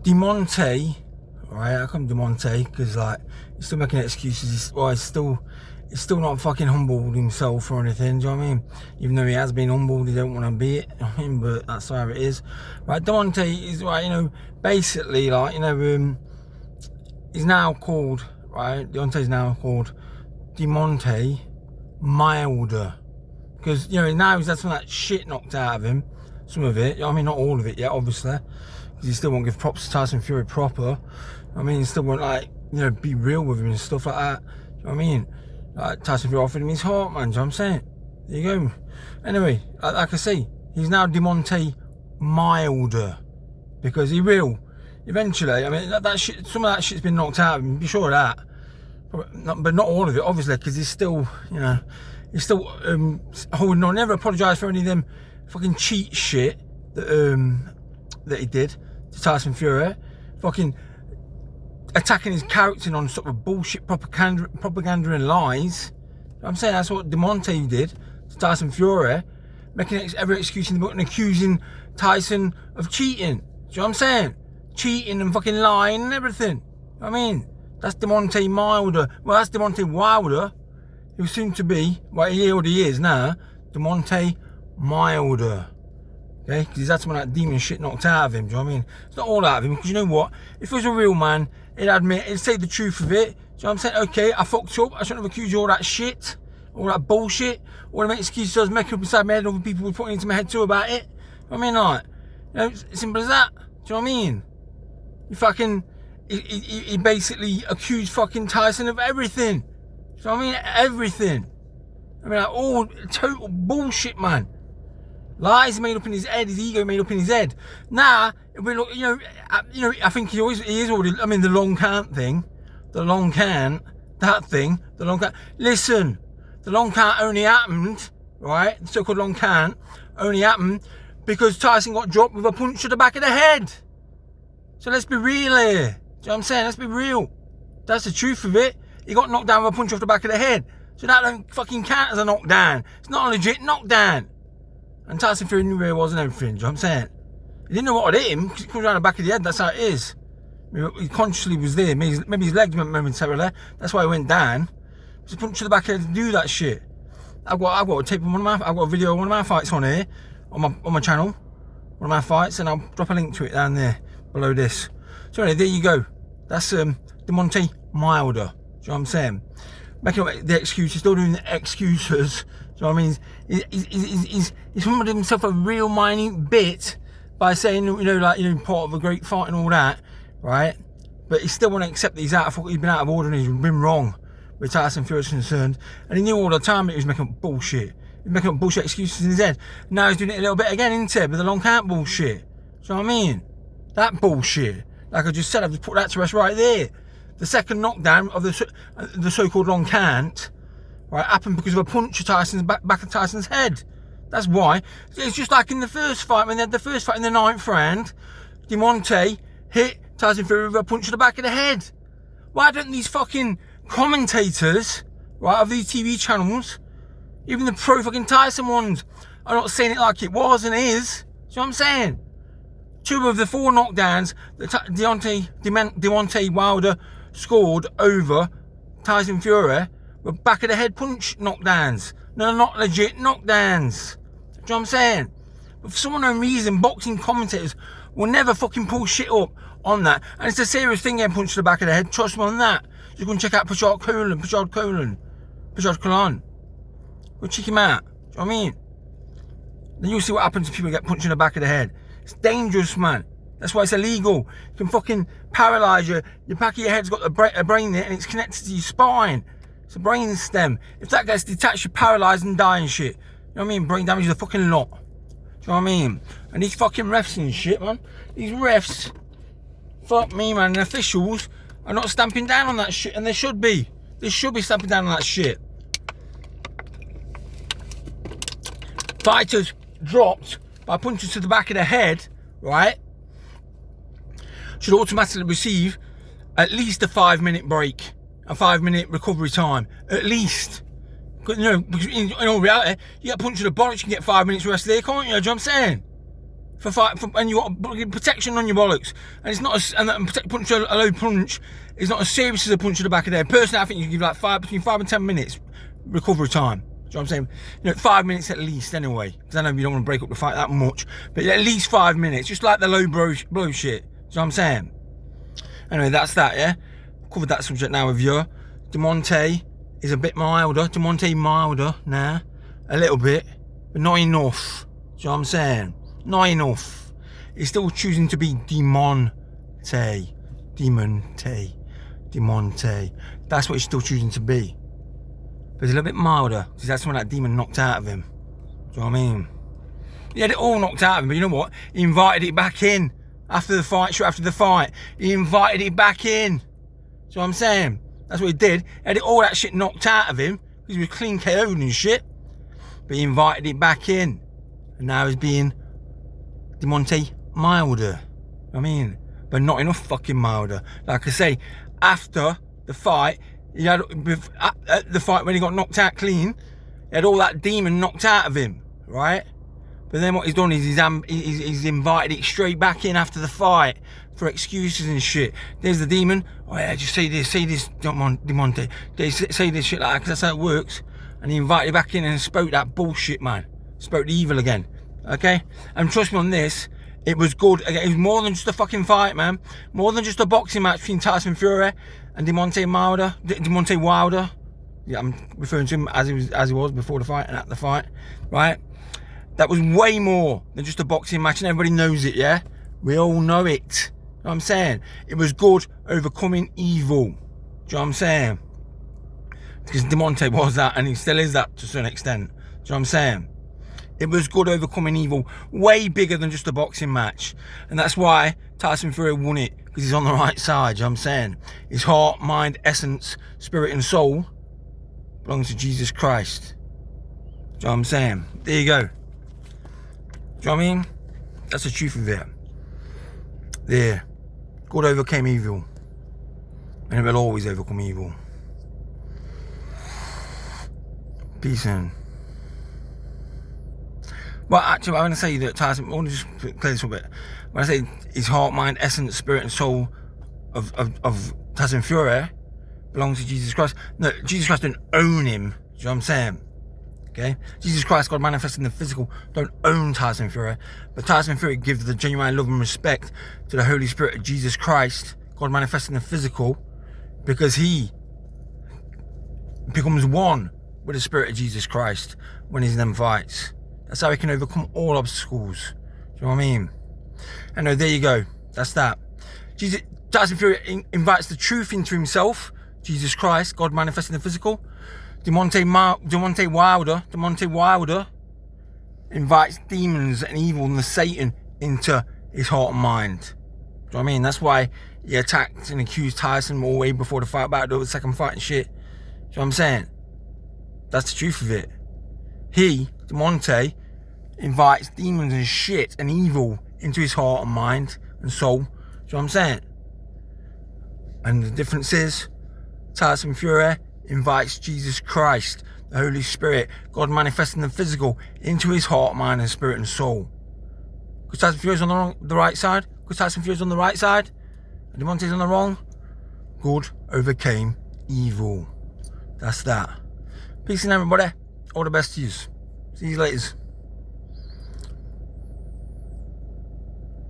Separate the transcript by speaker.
Speaker 1: DEMONtay, right? How come DEMONtay? Because like he's still making excuses. He's still not fucking humbled himself or anything. Do you know what I mean? Even though he has been humbled, he don't want to be it. I mean, but that's how it is. Right? DEMONtay is right. You know, basically like he's now called DEMONtay's now called DEMONtay Milder, because now he's had some of that shit knocked out of him. Some of it, I mean, not all of it yet, obviously, because he still won't give props to Tyson Fury proper. I mean, he still won't be real with him and stuff like that. You know what I mean? Like Tyson Fury offered him his heart, man. Do you know what I'm saying? There you go. Anyway, like I say, he's now DEMONtay Milder, because he will eventually. I mean, that shit, some of that shit's been knocked out of him. Be sure of that. But not all of it, obviously, because he's still, he's still holding on. Never apologised for any of them fucking cheat shit that he did to Tyson Fury. Fucking attacking his character on sort of bullshit propaganda and lies. I'm saying that's what DEMONtay did to Tyson Fury, making every excuse in the book and accusing Tyson of cheating. Do you know what I'm saying? Cheating and fucking lying and everything. I mean, that's DEMONtay Milder. Well, that's DEMONtay Wilder. He was soon to be, well, he already is now, DEMONtay Milder. Okay? Because he's had some of that demon shit knocked out of him. Do you know what I mean? It's not all out of him, because you know what? If he was a real man, he'd admit, he'd say the truth of it. Do you know what I'm saying? Okay, I fucked up. I shouldn't have accused you of all that shit. All that bullshit. All the excuses I was making up inside my head, other people were putting into my head too about it. You know what I mean? Like, it's simple as that. Do you know what I mean? You fucking... He basically accused fucking Tyson of everything. Do you know what I mean? Everything. I mean, like, all total bullshit, man. Lies made up in his head, his ego made up in his head. Now, we look, I think he is already. I mean, the long can't thing, the long can't, that thing, the long can't. Listen, the long can't only happened, right? The so-called long can't only happened because Tyson got dropped with a punch to the back of the head. So let's be real here. Do you know what I'm saying? Let's be real. That's the truth of it. He got knocked down with a punch off the back of the head. So that don't fucking count as a knockdown. It's not a legit knockdown. And Tyson Fury knew where he was and everything. Do you know what I'm saying? He didn't know what had hit him because it comes around the back of the head. That's how it is. He consciously was there. Maybe his legs went momentarily. That's why he went down. Just punch to the back of the head to do that shit. I've got a tape of I've got a video of one of my fights on here on my channel. One of my fights, and I'll drop a link to it down there below this. So anyway, there you go. That's DEMONtay Milder. Do you know what I'm saying? Making up the excuses, still doing the excuses. Do you know what I mean? He's humbled himself a real minute bit by saying, part of a great fight and all that, right? But he still won't accept that he's been out of order and he's been wrong with Tyson Fury is concerned. And he knew all the time that he was making up bullshit. He was making up bullshit excuses in his head. Now he's doing it a little bit again, isn't he? With the long count bullshit. Do you know what I mean? That bullshit. Like I just said, I've just put that to rest right there. The second knockdown of the so-called long count, right, happened because of a punch to Tyson's back of Tyson's head. That's why. It's just like in the first fight, when they had the first fight in the 9th round, DEMONtay hit Tyson Fury with a punch to the back of the head. Why don't these fucking commentators, right, of these TV channels, even the pro fucking Tyson ones, are not saying it like it was and is? See what I'm saying? 2 of the 4 knockdowns that DEMONtay Wilder scored over Tyson Fury were back of the head punch knockdowns. No, not legit knockdowns. Do you know what I'm saying? But for some unknown reason, boxing commentators will never fucking pull shit up on that. And it's a serious thing getting punched to the back of the head. Trust me on that. You can check out Pajad Kalan. Go check him out. Do you know what I mean? Then you'll see what happens if people get punched in the back of the head. It's dangerous, man. That's why it's illegal. It can fucking paralyse you. Your back of your head's got a brain there and it's connected to your spine. It's a brain stem. If that gets detached, you're paralysed and die and shit. You know what I mean? Brain damage is a fucking lot. Do you know what I mean? And these fucking refs and shit, man. These refs, fuck me, man. And officials are not stamping down on that shit, and they should be. They should be stamping down on that shit. Fighters dropped by punches to the back of the head, right, should automatically receive at least a 5-minute break, a 5-minute recovery time, at least. Because in all reality, you get punched in the bollocks, you can get 5 minutes rest there, can't you? Do you know what I'm saying? and you got protection on your bollocks, and it's not and a low punch is not as serious as a punch to the back of the head. Personally, I think you give like between 5 and 10 minutes recovery time. Do you know what I'm saying? 5 minutes at least anyway, because I know you don't want to break up the fight that much, but at least 5 minutes, just like the low blow shit. Do you know what I'm saying? Anyway, that's that, yeah? Covered that subject now with you. DEMONtay is a bit milder. DEMONtay milder now, a little bit, but not enough. Do you know what I'm saying? Not enough. He's still choosing to be DEMONtay. That's what he's still choosing to be. But he's a little bit milder, because that's when that demon knocked out of him. Do you know what I mean? He had it all knocked out of him, but you know what? He invited it back in after the fight, short after the fight. He invited it back in. Do you know what I'm saying? That's what he did. He had all that shit knocked out of him, because he was clean KO'd and shit. But he invited it back in. And now he's being DEMONtay milder. I mean, but not enough fucking milder. Like I say, after the fight, he had at the fight when he got knocked out clean, he had all that demon knocked out of him, right? But then what he's done is he's invited it straight back in after the fight for excuses and shit. There's the demon. Oh yeah, just say this, DEMONtay. They say this shit like that, because that's how it works. And he invited it back in and spoke that bullshit, man. Spoke the evil again. Okay? And trust me on this, it was good. It was more than just a fucking fight, man. More than just a boxing match between Tyson Fury and DEMONtay Wilder. Yeah, I'm referring to him as he was before the fight and at the fight, right? That was way more than just a boxing match, and everybody knows it, yeah? We all know it. You know what I'm saying? It was good overcoming evil. Do you know what I'm saying? Because DEMONtay was that, and he still is that to a certain extent. Do you know what I'm saying? It was good overcoming evil, way bigger than just a boxing match. And that's why Tyson Fury won it, because he's on the right side. You know what I'm saying? His heart, mind, essence, spirit and soul belongs to Jesus Christ. Do you know what I'm saying? There you go. Do you know what I mean? That's the truth of it. There. Good overcame evil. And it will always overcome evil. Peace in. Well, actually, I want to say that Tyson, I want to just clear this a bit. When I say his heart, mind, essence, spirit, and soul of Tyson Fury belongs to Jesus Christ. No, Jesus Christ don't own him. Do you know what I'm saying? Okay? Jesus Christ, God manifested in the physical, don't own Tyson Fury. But Tyson Fury gives the genuine love and respect to the Holy Spirit of Jesus Christ, God manifested in the physical, because he becomes one with the Spirit of Jesus Christ when he's in them fights. That's how he can overcome all obstacles. Do you know what I mean? And there you go. That's that. Tyson Fury invites the truth into himself. Jesus Christ, God manifested in the physical. DEMONtay Wilder invites demons and evil and the Satan into his heart and mind. Do you know what I mean? That's why he attacked and accused Tyson all way before the fight, about the second fight and shit. Do you know what I'm saying? That's the truth of it. He, DEMONtay, invites demons and shit and evil into his heart and mind and soul. Do you know what I'm saying? And the difference is, Tyson Fury invites Jesus Christ, the Holy Spirit, God manifesting the physical, into his heart, mind and spirit and soul. Because Tyson Fury's on the right side. Because Tyson Fury's on the right side. And DEMONtay's on the wrong. Good overcame evil. That's that. Peace and everybody. All the best to you. See you later.